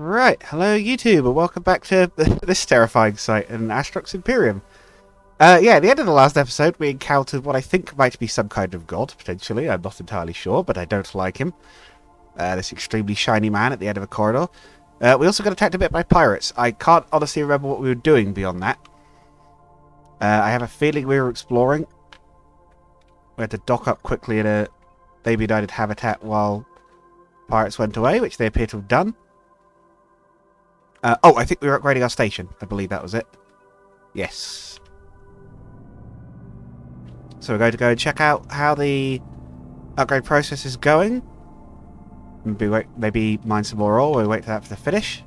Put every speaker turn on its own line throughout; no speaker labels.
Right, hello YouTube, and welcome back to this terrifying sight in Astrox Imperium. Yeah, at the end of the last episode, we encountered what I think might be some kind of god, potentially. I'm not entirely sure, but I don't like him. This extremely shiny man at the end of a corridor. We also got attacked a bit by pirates. I can't honestly remember what we were doing beyond that. I have a feeling we were exploring. We had to dock up quickly in a Baby United habitat while pirates went away, which they appear to have done. Oh, I think we were upgrading our station. I believe that was it. Yes. So we're going to go and check out how the upgrade process is going. Maybe mine some more ore. We'll wait for that for the finish.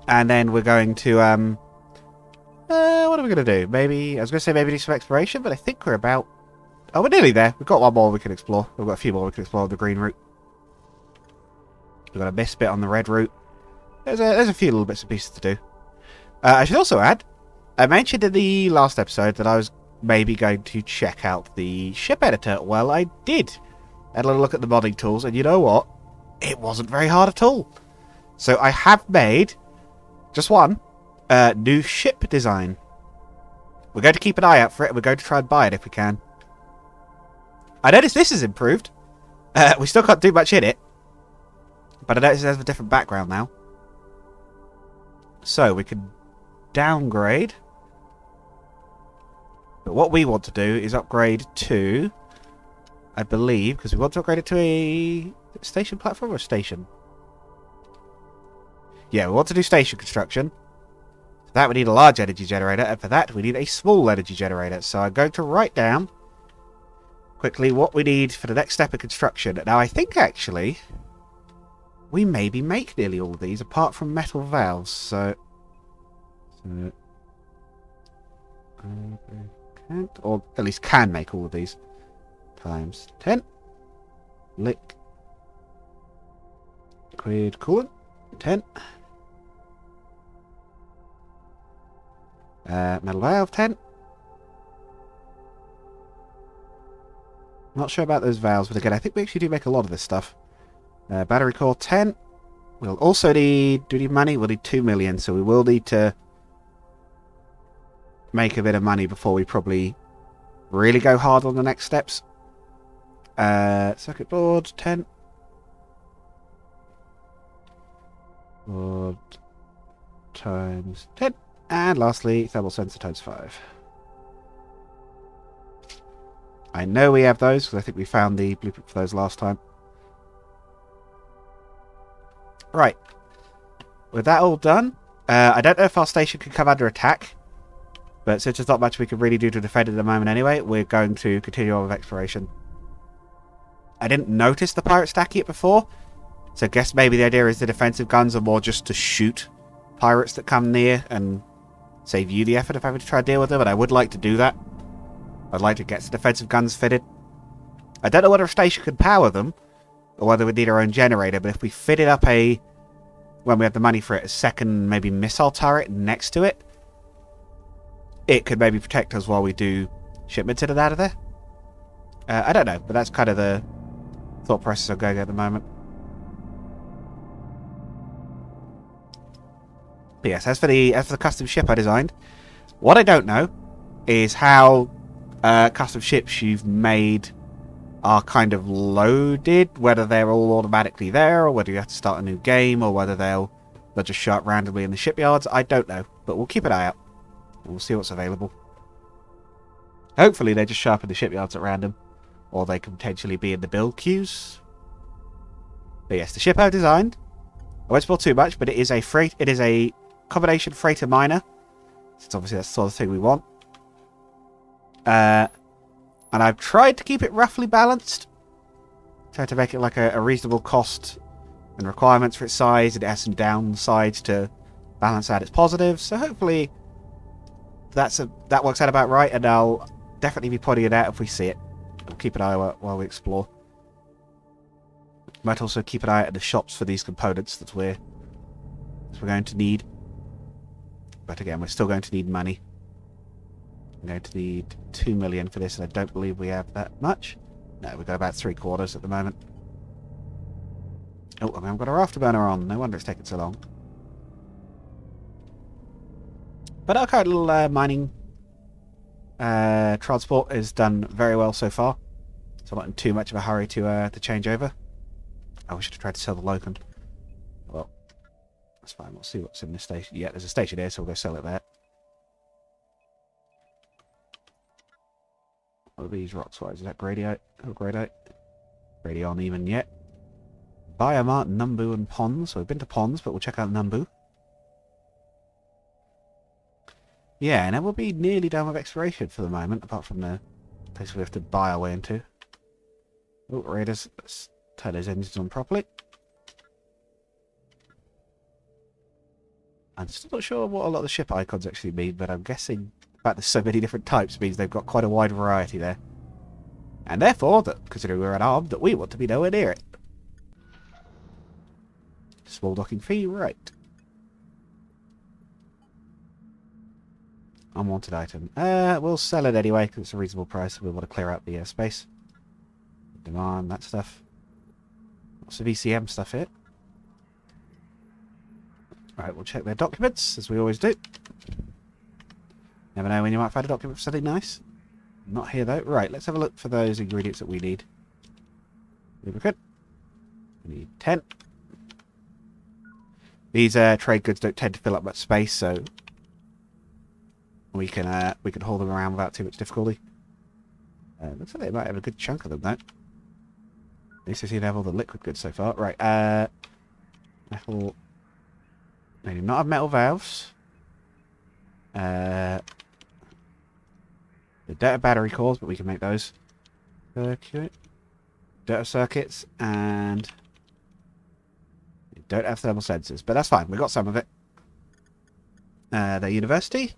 And then we're going to, what are we going to do? Maybe, I was going to say maybe do some exploration, but I think we're about... Oh, we're nearly there. We've got one more we can explore. We've got a few more we can explore on the green route. We've got a miss bit on the red route. There's a few little bits and pieces to do. I should also add, I mentioned in the last episode that I was maybe going to check out the ship editor. Well, I did. I had a little look at the modding tools, and you know what? It wasn't very hard at all. So I have made just one new ship design. We're going to keep an eye out for it, and we're going to try and buy it if we can. I noticed this is improved. We still can't do much in it. But I notice it has a different background now. So we can downgrade. But what we want to do is upgrade to, I believe, because we want to upgrade it to a station platform or a station? Yeah, we want to do station construction. For that we need a large energy generator, and for that we need a small energy generator. So I'm going to write down quickly what we need for the next step of construction. Now I think actually... we maybe make nearly all of these, apart from metal valves, so can't, or at least can make all of these. Times 10. Liquid coolant, 10. Metal valve, 10. Not sure about those valves, but again, I think we actually do make a lot of this stuff. Battery core 10. We'll also need... do we need money? We'll need 2 million, so we will need to make a bit of money before we probably really go hard on the next steps. Circuit board 10. Board times 10. And lastly, thermal sensor times 5. I know we have those, because I think we found the blueprint for those last time. Right. With that all done, I don't know if our station can come under attack, but since there's not much we can really do to defend it at the moment anyway, we're going to continue on with exploration. I didn't notice the pirate stacking it before, so I guess maybe the idea is the defensive guns are more just to shoot pirates that come near and save you the effort of having to try to deal with them, and I would like to do that. I'd like to get some defensive guns fitted. I don't know whether a station can power them, or whether we need our own generator, but if we fitted up a, when we have the money for it, a second maybe missile turret next to it, it could maybe protect us while we do shipments in and out of there. I don't know, but that's kind of the thought process I'm going at the moment. But yes, as for the custom ship I designed, what I don't know is how custom ships you've made are kind of loaded, whether they're all automatically there, or whether you have to start a new game, or whether they'll just show up randomly in the shipyards. I don't know, but we'll keep an eye out. We'll see what's available. Hopefully they just show up in the shipyards at random, or they can potentially be in the build queues. But yes, the ship I've designed, I won't spoil too much, but it is a combination freighter miner, since obviously that's the sort of thing we want. And I've tried to keep it roughly balanced. Tried to make it like a reasonable cost and requirements for its size. It has some downsides to balance out its positives. So hopefully that works out about right. And I'll definitely be pointing it out if we see it. We'll keep an eye out while we explore. Might also keep an eye out at the shops for these components that we're going to need. But again, we're still going to need money. I'm going to need 2 million for this, and I don't believe we have that much. No, we've got about 3/4 at the moment. Oh, I haven't got our afterburner on. No wonder it's taken so long. But our current little mining transport is done very well so far. So I'm not in too much of a hurry to change over. Oh, we should have tried to sell the Locan. Well, that's fine. We'll see what's in this station. Yeah, there's a station here, so we'll go sell it there. What are these rocks? What is that? Gradite? Oh, gradite. Gradient uneven yet. Biomart, Numbu, and Ponds. So we've been to Ponds, but we'll check out Numbu. Yeah, and then we'll be nearly done with exploration for the moment, apart from the place we have to buy our way into. Oh, Raiders. Let's turn those engines on properly. I'm still not sure what a lot of the ship icons actually mean, but I'm guessing the fact there's so many different types means they've got quite a wide variety there. And therefore, that considering we're unarmed, that we want to be nowhere near it. Small docking fee, right. Unwanted item. We'll sell it anyway, because it's a reasonable price. We want to clear out the space. Demand, that stuff. Lots of ECM stuff here. Right, we'll check their documents, as we always do. Never know when you might find a document for something nice. Not here, though. Right, let's have a look for those ingredients that we need. Lubricant. We need 10. These trade goods don't tend to fill up much space, so we can haul them around without too much difficulty. Looks like they might have a good chunk of them, though. At least I seem to have all the liquid goods so far. Right, metal. They do not have metal valves. They don't have battery cores, but we can make those. Circuit. Don't have circuits, and they don't have thermal sensors, but that's fine. We got some of it. Their university.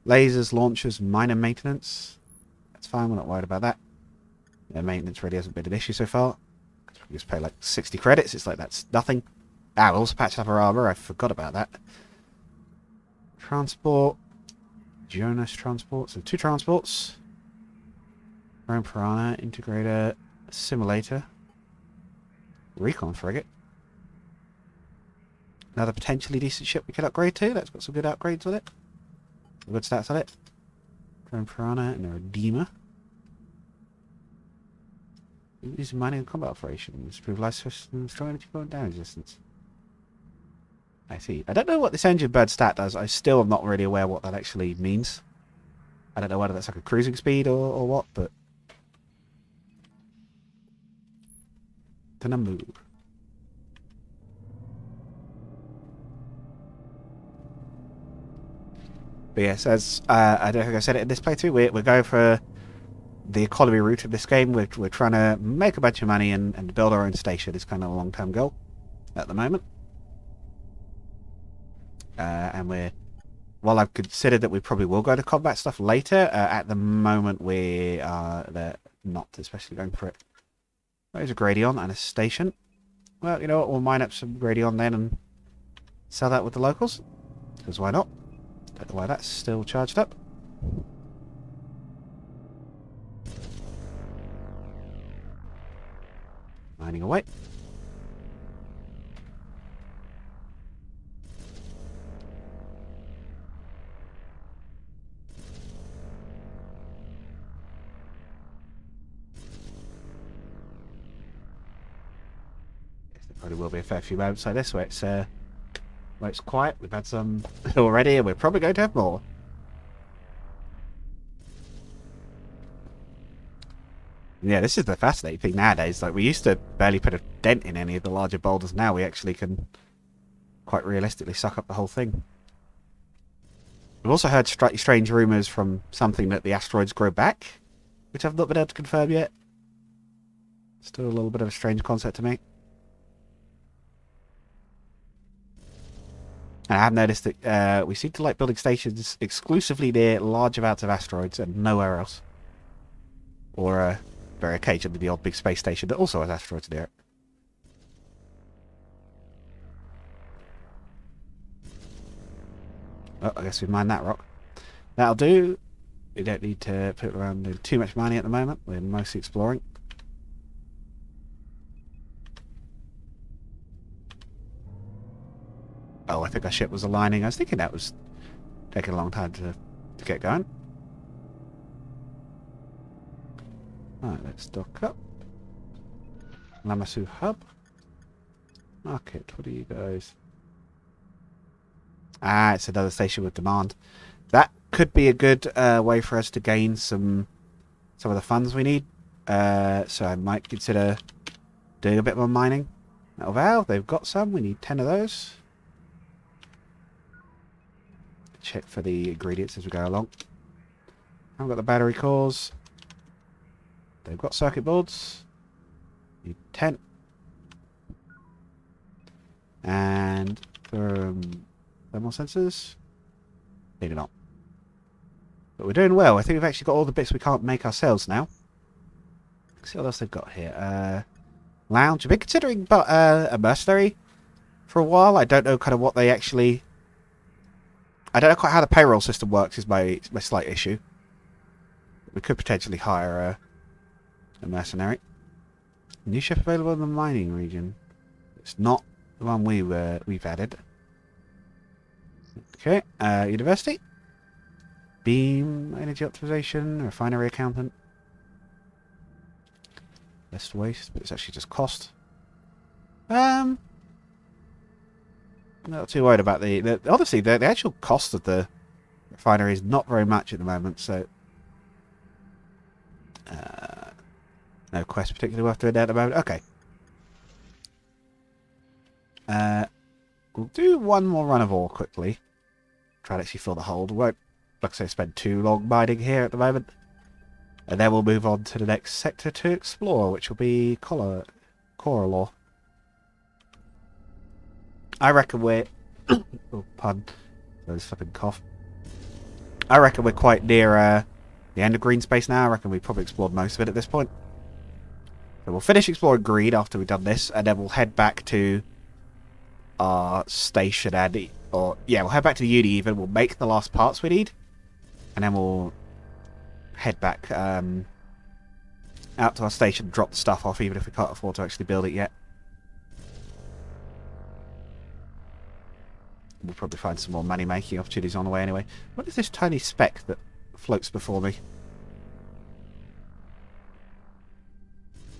Lasers, launchers, minor maintenance. That's fine, we're not worried about that. Their maintenance really hasn't been an issue so far. We just pay like 60 credits, it's like that's nothing. Ah, we also patched up our armor, I forgot about that. Transport. Jonas transport, so 2 transports. Rome Piranha, integrator, simulator. Recon frigate. Another potentially decent ship we could upgrade to. That's got some good upgrades with it. Some good stats on it. Rome Piranha and a Redeemer. These are mining and combat operations. Improve life systems, strong energy and damage resistance. I see. I don't know what this engine bird stat does. I still am not really aware what that actually means. I don't know whether that's like a cruising speed or what, but... Gonna move. But yes, as I don't think I said it in this playthrough, we're going for the economy route of this game. We're trying to make a bunch of money and build our own station. Is kind of a long-term goal at the moment. And while I've considered that we probably will go to combat stuff later, at the moment we are not especially going for it. There's a Gradion and a station. Well, you know what, we'll mine up some Gradion then and sell that with the locals. Because why not? Don't know why that's still charged up. Mining away. Probably will be a fair few moments like this where it's quiet. We've had some already, and we're probably going to have more. Yeah, this is the fascinating thing nowadays. Like, we used to barely put a dent in any of the larger boulders. Now we actually can quite realistically suck up the whole thing. We've also heard strange rumours from something that the asteroids grow back, which I've not been able to confirm yet. Still a little bit of a strange concept to me. And I have noticed that we seem to like building stations exclusively near large amounts of asteroids and nowhere else. Or very occasionally the odd big space station that also has asteroids near it. Oh, I guess we mine that rock. That'll do. We don't need to put around doing too much mining at the moment. We're mostly exploring. Oh, I think our ship was aligning. I was thinking that was taking a long time to get going. Alright, let's dock up. Lamasu Hub. Market, what are you guys? Ah, it's another station with demand. That could be a good way for us to gain some of the funds we need. So I might consider doing a bit more mining. Metal valve, they've got some. We need 10 of those. Check for the ingredients as we go along. I've got the battery cores. They've got circuit boards. Need 10. And thermal sensors. Maybe not. But we're doing well. I think we've actually got all the bits we can't make ourselves now. Let's see what else they've got here. Lounge. I've been considering a mercenary for a while. I don't know kind of what they actually... I don't know quite how the payroll system works is my slight issue. We could potentially hire a mercenary. New ship available in the mining region. It's not the one we've added. Okay, university. Beam energy optimization, refinery accountant. Less waste, but it's actually just cost. Not too worried about the obviously the actual cost of the refinery is not very much at the moment, so no quest particularly worth doing there at the moment. Okay. We'll do one more run of ore quickly. Try to actually fill the hold. Won't, like I say, spend too long mining here at the moment. And then we'll move on to the next sector to explore, which will be Coralor. I reckon we're... oh, pardon. There's flipping cough. I reckon we're quite near the end of green space now. I reckon we've probably explored most of it at this point. So we'll finish exploring green after we've done this, and then we'll head back to our station and... or, yeah, we'll head back to the uni even. We'll make the last parts we need. And then we'll head back out to our station, drop the stuff off, even if we can't afford to actually build it yet. We'll probably find some more money-making opportunities on the way anyway. What is this tiny speck that floats before me?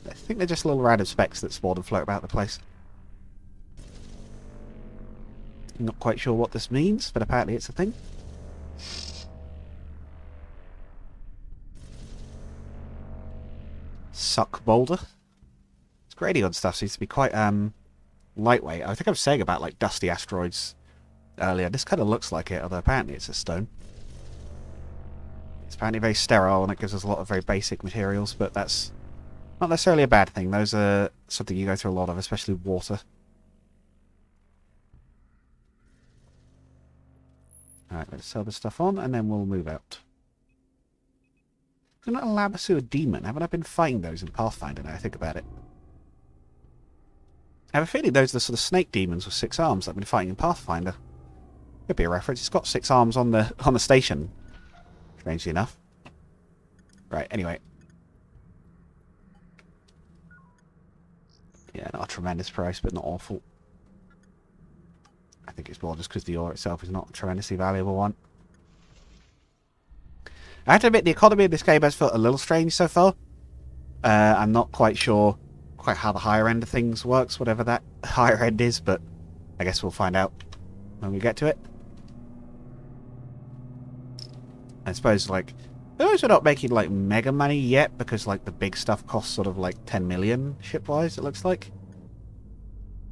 I think they're just little random specks that spawn and float about the place. I'm not quite sure what this means, but apparently it's a thing. Suck boulder. This gradient stuff seems to be quite lightweight. I think I was saying about like dusty asteroids earlier. This kind of looks like it, although apparently it's a stone. It's apparently very sterile and it gives us a lot of very basic materials, but that's not necessarily a bad thing. Those are something you go through a lot of, especially water. Alright, let's sell this stuff on and then we'll move out. Isn't that a Lamassu demon? Haven't I been fighting those in Pathfinder now I think about it? I have a feeling those are the sort of snake demons with 6 arms that I've been fighting in Pathfinder. Could be a reference. It's got 6 arms on the station. Strangely enough. Right, anyway. Yeah, not a tremendous price, but not awful. I think it's more just because the ore itself is not a tremendously valuable one. I have to admit, the economy of this game has felt a little strange so far. I'm not quite sure quite how the higher end of things works, whatever that higher end is, but I guess we'll find out when we get to it. I suppose, like, those are not making, like, mega money yet, because, like, the big stuff costs sort of, like, 10 million ship-wise, it looks like.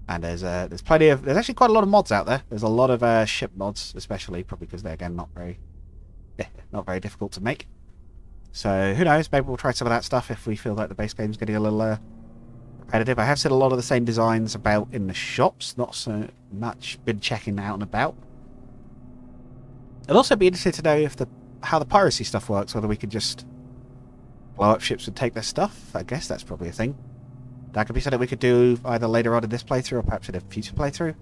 And there's plenty of... There's actually quite a lot of mods out there. There's a lot of ship mods, especially, probably because they're, again, not very difficult to make. So, who knows, maybe we'll try some of that stuff if we feel like the base game's getting a little repetitive. I have seen a lot of the same designs about in the shops, not so much been checking out and about. I'd also be interested to know if how the piracy stuff works, whether we could just blow up ships and take their stuff. I guess that's probably a thing. That could be something we could do either later on in this playthrough or perhaps in a future playthrough.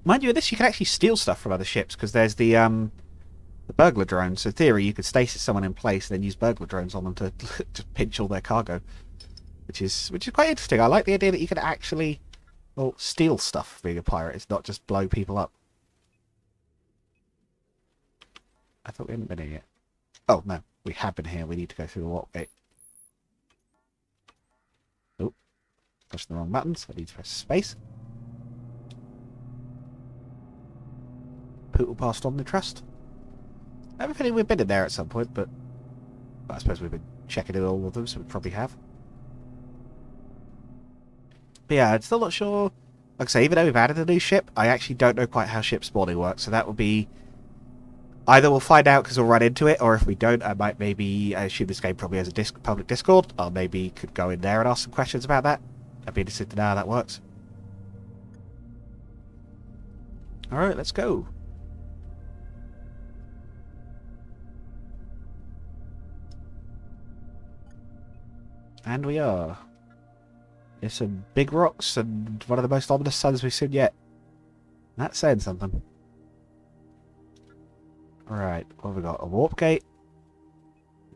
Mind you, in this you can actually steal stuff from other ships, because there's the burglar drones. So in theory, you could stasis someone in place and then use burglar drones on them to pinch all their cargo. Which is quite interesting. I like the idea that you can actually Well, steal stuff being a pirate is not just blow people up. I thought we hadn't been here yet. Oh, no. We have been here. We need to go through the warp gate. Oh. Pushing the wrong buttons. I need to press space. Poodle passed on the trust. I have a feeling we've been in there at some point, but I suppose we've been checking in all of them, so we probably have. But yeah, I'm still not sure. Like I say, even though we've added a new ship, I actually don't know quite how ship spawning works, so that will be... Either we'll find out because we'll run into it, or if we don't, I might maybe... I assume this game probably has a public Discord, or maybe could go in there and ask some questions about that. I'd be interested to know how that works. Alright, let's go. And we are. There's some big rocks and one of the most ominous suns we've seen yet. That's saying something. Right, what have we got? A warp gate.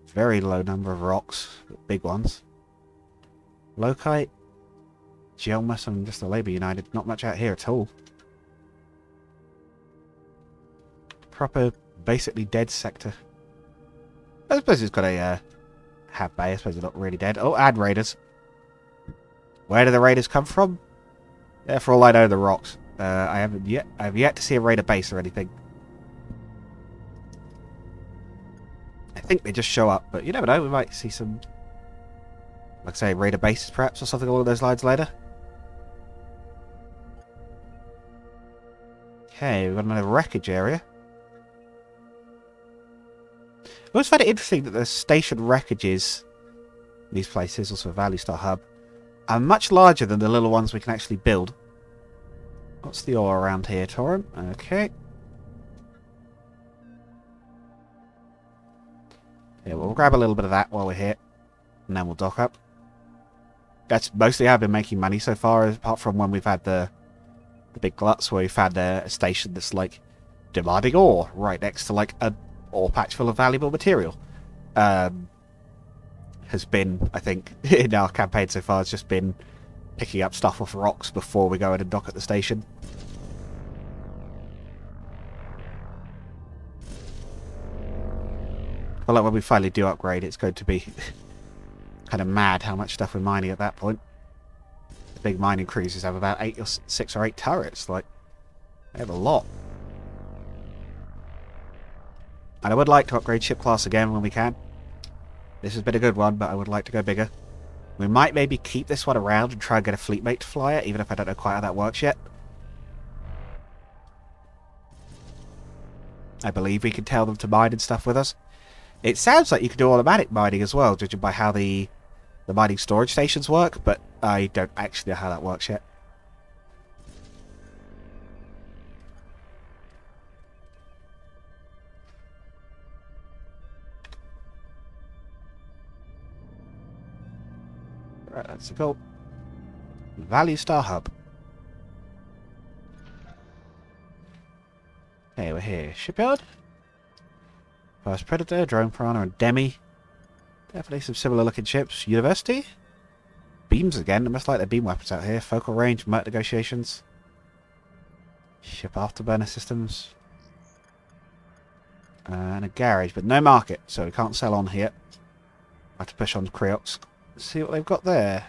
Very low number of rocks, big ones. Locite. Geomas and just the Labour United. Not much out here at all. Proper, basically dead sector. I suppose it's got a Hat Bay. I suppose they're not really dead. Oh, and raiders. Where do the raiders come from? Yeah, for all I know, the rocks. I have yet to see a raider base or anything. I think they just show up, but you never know. We might see some, like I say, raider bases perhaps, or something along those lines later. Okay, we've got another wreckage area. I always find it interesting that the station wreckages in these places, also a Value Star hub, are much larger than the little ones we can actually build. What's the ore around here, Torrent? Okay. Yeah, we'll grab a little bit of that while we're here, and then we'll dock up. That's mostly how I've been making money so far, apart from when we've had the big gluts, where we've had a station that's like demanding ore right next to like a ore patch full of valuable material. Has been, I think, in our campaign so far, it's just been picking up stuff off rocks before we go in and dock at the station. Well, like when we finally do upgrade, it's going to be kind of mad how much stuff we're mining at that point. The big mining cruisers have about 6 or 8 turrets. Like, they have a lot. And I would like to upgrade ship class again when we can. This has been a good one, but I would like to go bigger. We might maybe keep this one around and try and get a fleet mate to fly it, even if I don't know quite how that works yet. I believe we can tell them to mine and stuff with us. It sounds like you can do automatic mining as well, judging by how the mining storage stations work, but I don't actually know how that works yet. Right, that's the goal. Value Star Hub. Okay, we're here. Shipyard. First Predator, Drone Piranha, and Demi. Definitely some similar looking ships. University. Beams again. They must like their beam weapons out here. Focal range, moat negotiations. Ship afterburner systems. And a garage, but no market, so we can't sell on here. I have to push on Creox. See what they've got there.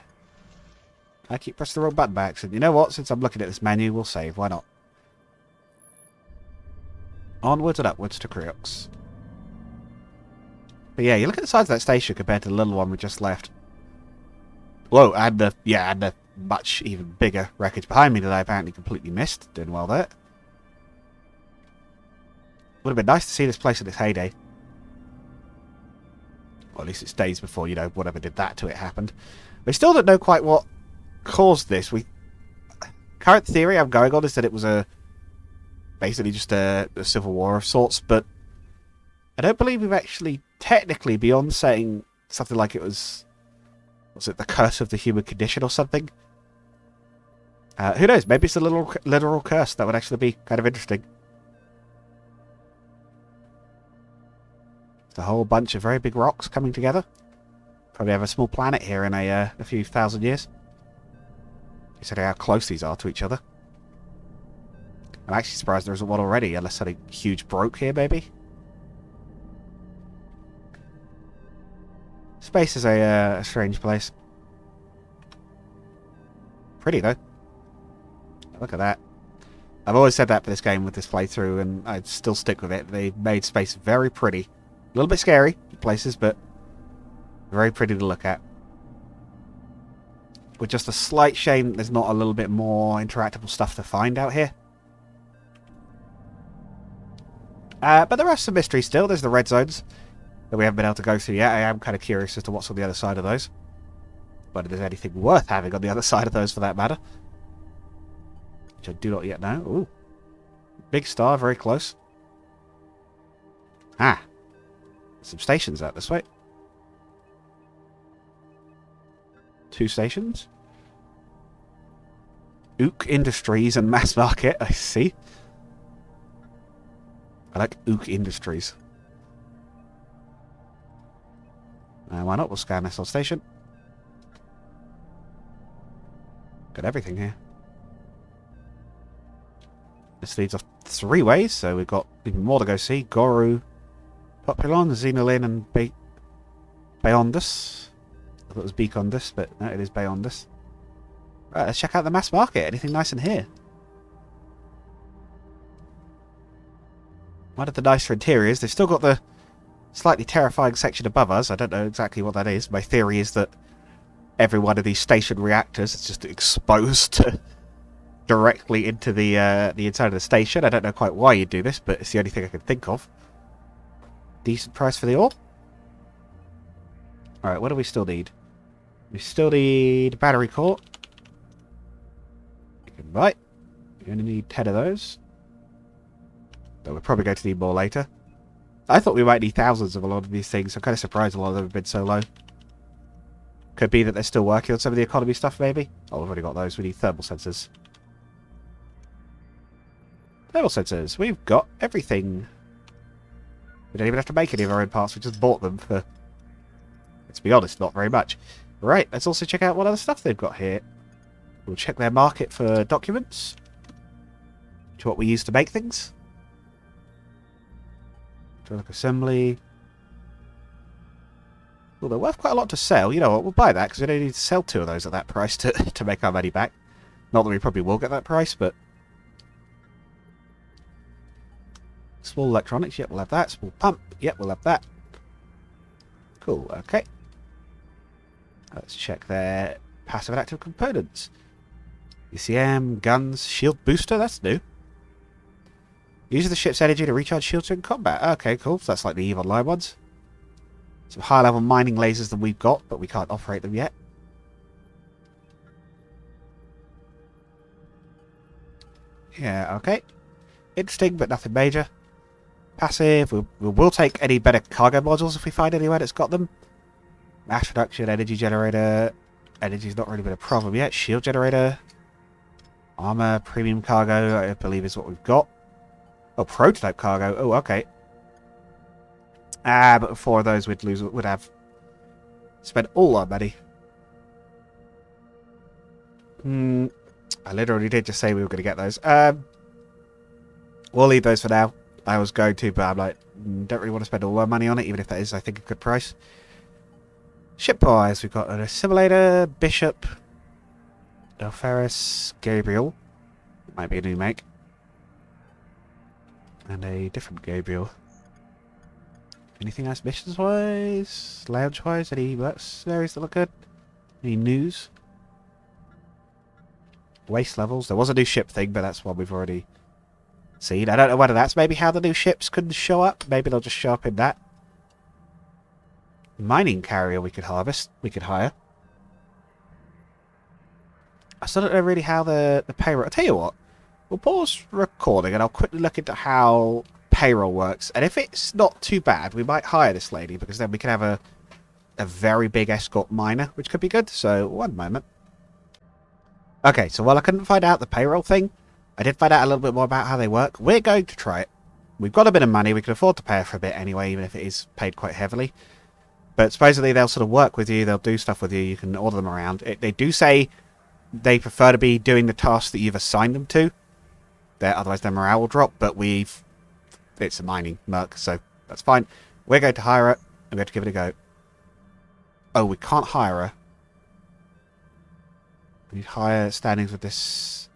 I keep pressing the wrong button by accident. You know what? Since I'm looking at this menu, we'll save. Why not? Onwards and upwards to Creox. But yeah, you look at the size of that station compared to the little one we just left. Whoa, and the much even bigger wreckage behind me that I apparently completely missed. Doing well there. Would have been nice to see this place in its heyday. Or at least its days before, you know, whatever did that to it happened. We still don't know quite what caused this. Current theory I'm going on is that it was basically just a civil war of sorts, but I don't believe we've actually technically, beyond saying something like it was it the curse of the human condition or something? Who knows? Maybe it's a literal curse. That would actually be kind of interesting. It's a whole bunch of very big rocks coming together. Probably have a small planet here in a few thousand years. considering how close these are to each other. I'm actually surprised there isn't one already, unless something huge broke here, maybe. Space is a strange place. Pretty, though. Look at that. I've always said that for this game with this playthrough, and I'd still stick with it. They made space very pretty. A little bit scary in places, but very pretty to look at. With just a slight shame there's not a little bit more interactable stuff to find out here. But there are some mysteries still. There's the red zones that we haven't been able to go through yet. I am kind of curious as to what's on the other side of those. Whether there's anything worth having on the other side of those for that matter. Which I do not yet know. Ooh. Big star, very close. Ah. Some stations out this way. 2 stations. IORC Industries and Mass Market, I see. I like IORC Industries. Why not? We'll scan this whole station. Got everything here. This leads off 3 ways, so we've got even more to go see. Goru, Populon, Xenolin, and Bayondus. I thought it was Beacondus, but no, it is Bayondus. Right, let's check out the mass market. Anything nice in here? One of the nicer interiors. They've still got the slightly terrifying section above us. I don't know exactly what that is. My theory is that every one of these station reactors is just exposed directly into the inside of the station. I don't know quite why you'd do this, but it's the only thing I can think of. Decent price for the ore. Alright, what do we still need? We still need battery core. You can buy. We only need 10 of those. But we're probably going to need more later. I thought we might need thousands of a lot of these things. I'm kind of surprised a lot of them have been so low. Could be that they're still working on some of the economy stuff, maybe. Oh, we've already got those. We need thermal sensors. Thermal sensors. We've got everything. We don't even have to make any of our own parts. We just bought them for, let's be honest, not very much. Right, let's also check out what other stuff they've got here. We'll check their market for documents. To what we use to make things. Hydraulic assembly. Well, they're worth quite a lot to sell. You know what, we'll buy that, because we don't need to sell 2 of those at that price to make our money back. Not that we probably will get that price, but... Small electronics, yep, we'll have that. Small pump, yep, we'll have that. Cool, okay. Let's check their passive and active components. ECM, guns, shield booster, that's new. Use the ship's energy to recharge shields in combat. Okay, cool. So that's like the EVE Online ones. Some high-level mining lasers than we've got, but we can't operate them yet. Yeah, okay. Interesting, but nothing major. Passive. We'll take any better cargo modules if we find anywhere that's got them. Mass reduction, energy generator. Energy's not really been a problem yet. Shield generator. Armor, premium cargo, I believe is what we've got. Oh, prototype cargo. Oh, okay. But 4 of those would have spent all our money. I literally did just say we were going to get those. We'll leave those for now. I was going to, but I'm like, don't really want to spend all our money on it, even if that is, I think, a good price. Ship-wise, we've got an Assimilator, Bishop, Alferis, Gabriel. Might be a new make. And a different Gabriel. Anything else missions-wise? Lounge-wise? Any mercenaries that look good? Any news? Waste levels. There was a new ship thing, but that's one we've already seen. I don't know whether that's maybe how the new ships could show up. Maybe they'll just show up in that. Mining carrier we could harvest. We could hire. I still don't know really how the payroll... I'll tell you what. We'll pause recording and I'll quickly look into how payroll works. And if it's not too bad, we might hire this lady, because then we can have a very big escort miner, which could be good. So, one moment. Okay, so while I couldn't find out the payroll thing, I did find out a little bit more about how they work. We're going to try it. We've got a bit of money. We can afford to pay her for a bit anyway, even if it is paid quite heavily. But supposedly they'll sort of work with you. They'll do stuff with you. You can order them around. They do say they prefer to be doing the tasks that you've assigned them to. Otherwise their morale will drop, but it's a mining merc, so that's fine. We're going to hire her. I'm going to give it a go. Oh, we can't hire her. We need higher standings with this.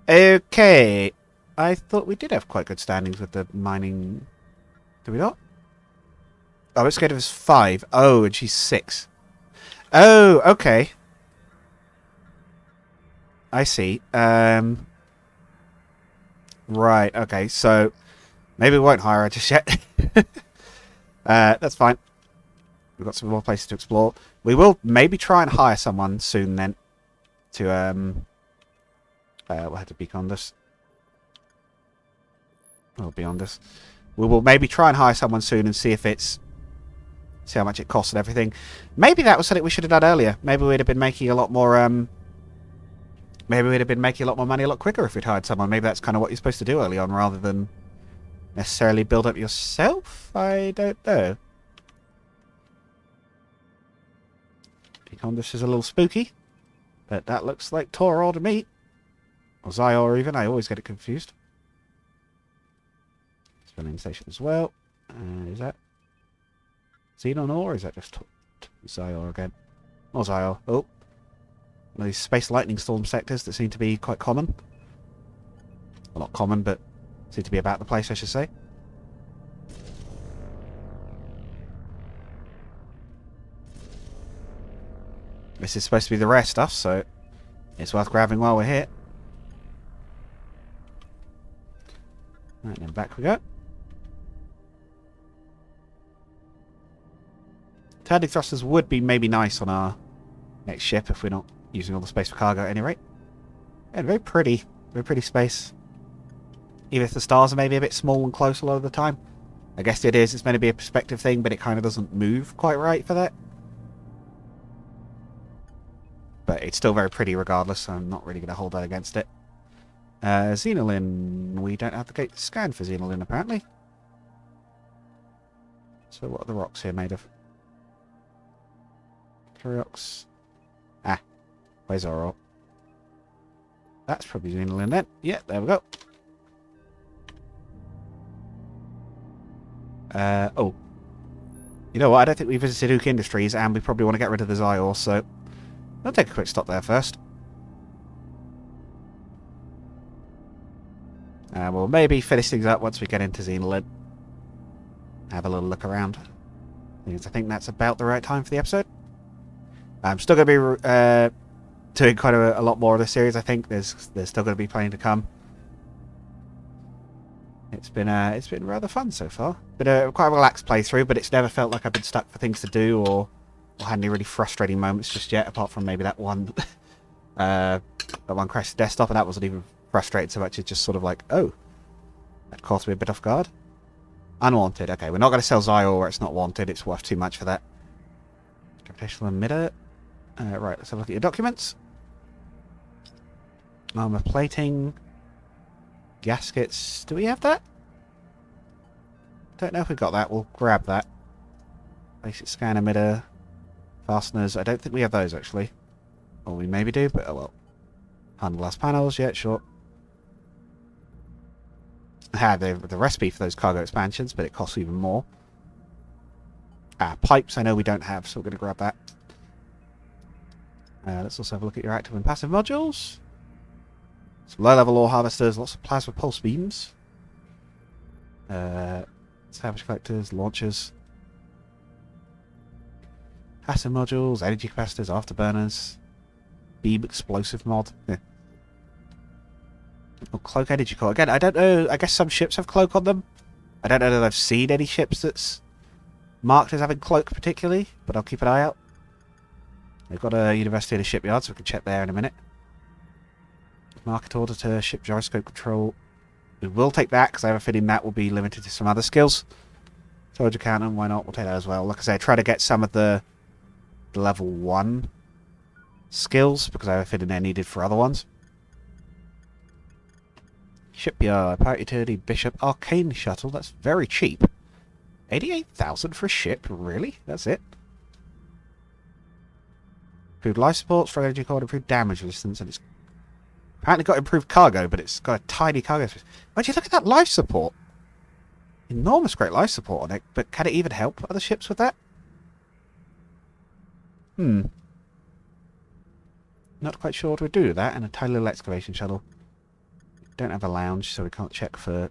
Okay. I thought we did have quite good standings with the mining. Do we not? Oh, it's scared of us 5. Oh, and she's 6. Oh, okay. I see. Right, okay, so maybe we won't hire her just yet. That's fine. We've got some more places to explore. We will maybe try and hire someone soon then to we'll have to be on this. We'll be on this. We will maybe try and hire someone soon and see how much it costs and everything. Maybe that was something we should have done earlier. Maybe we'd have been making a lot more maybe we'd have been making a lot more money a lot quicker if we'd hired someone. Maybe that's kind of what you're supposed to do early on rather than necessarily build up yourself. I don't know. This is a little spooky, but that looks like Toror to me. Or Zyor even, I always get it confused. Filling station as well. Is that Xenon or is that just Zyor again? Or Zyor. Oh. One of these space lightning storm sectors that seem to be quite common. Well, not common, but seem to be about the place, I should say. This is supposed to be the rare stuff, so it's worth grabbing while we're here. Right, then back we go. Turning thrusters would be maybe nice on our next ship if we're not using all the space for cargo at any rate. And very pretty space. Even if the stars are maybe a bit small and close a lot of the time. I guess it is. It's meant to be a perspective thing, but it kind of doesn't move quite right for that. But it's still very pretty regardless, so I'm not really going to hold that against it. Xenolin. We don't have the gate to scan for Xenolin, apparently. So what are the rocks here made of? Rocks. Ah. Where's our rock? That's probably Xenolin then. Yeah, there we go. Oh. You know what? I don't think we visited Ook Industries, and we probably want to get rid of the Zyor, so I'll take a quick stop there first. And we'll maybe finish things up once we get into Xenolin. Have a little look around. I think that's about the right time for the episode. I'm still going to be doing quite a lot more of this series, I think. There's still going to be plenty to come. It's been rather fun so far. Been quite a relaxed playthrough, but it's never felt like I've been stuck for things to do or had any really frustrating moments just yet, apart from maybe that one that one crashed desktop, and that wasn't even frustrating so much. It's just sort of like, oh, that caught me a bit off guard. Unwanted. Okay, we're not going to sell Zyor where it's not wanted. It's worth too much for that. Gravitational emitter. Right, let's have a look at your documents. Armor plating. Gaskets. Do we have that? Don't know if we got that. We'll grab that. Basic scan emitter. Fasteners. I don't think we have those, actually. Or we maybe do, but oh well. Hand glass panels. Yeah, sure. I have the recipe for those cargo expansions, but it costs even more. Pipes I know we don't have, so we're going to grab that. Let's also have a look at your active and passive modules. Some low-level ore harvesters, lots of plasma pulse beams. Salvage collectors, launchers. Passive modules, energy capacitors, afterburners. Beam explosive mod. Yeah. Oh, cloak energy core. Again, I don't know. I guess some ships have cloak on them. I don't know that I've seen any ships that's marked as having cloak particularly, but I'll keep an eye out. They've got a university and a shipyard, so we can check there in a minute. Market auditor, ship gyroscope control. We will take that, because I have a feeling that will be limited to some other skills. Soldier cannon, why not? We'll take that as well. Like I say, try to get some of the level 1 skills, because I have a feeling they're needed for other ones. Shipyard, Pirate Utility, Bishop, Arcane Shuttle. That's very cheap. 88,000 for a ship? Really? That's it? Improved life support, strong energy core, improved damage resistance, and it's apparently got improved cargo, but it's got a tiny cargo space. Why'd you look at that life support? Enormous great life support on it, but can it even help other ships with that? Not quite sure what we do with that, and a tiny little excavation shuttle. Don't have a lounge, so we can't check for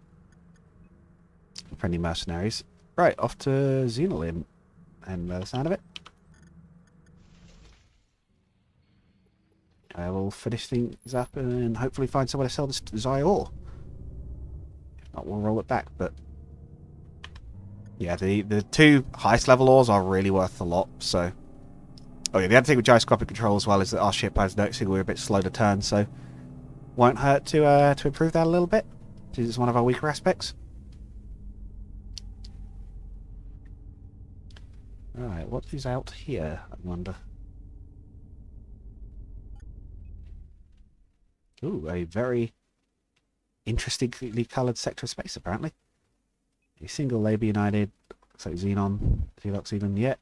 friendly mercenaries. Right, off to Xenolim, and by the sound of it, I will finish things up and hopefully find somewhere to sell this IORC. If not, we'll roll it back, but yeah, the two highest level ores are really worth a lot, so... Oh yeah, the other thing with gyroscopic control as well is that our ship, I was noticing, we're a bit slow to turn, so won't hurt to improve that a little bit, since it's one of our weaker aspects. Right, what is out here, I wonder? Ooh, a very interestingly coloured sector of space, apparently. A single Labour United, looks like Xenon, Xelox even yet.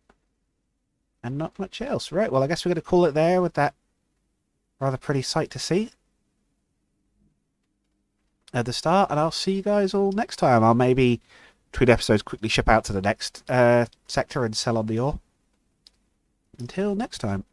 And not much else. Right, well, I guess we're going to call it there with that rather pretty sight to see at the start. And I'll see you guys all next time. I'll maybe, between episodes, quickly ship out to the next sector and sell on the ore. Until next time.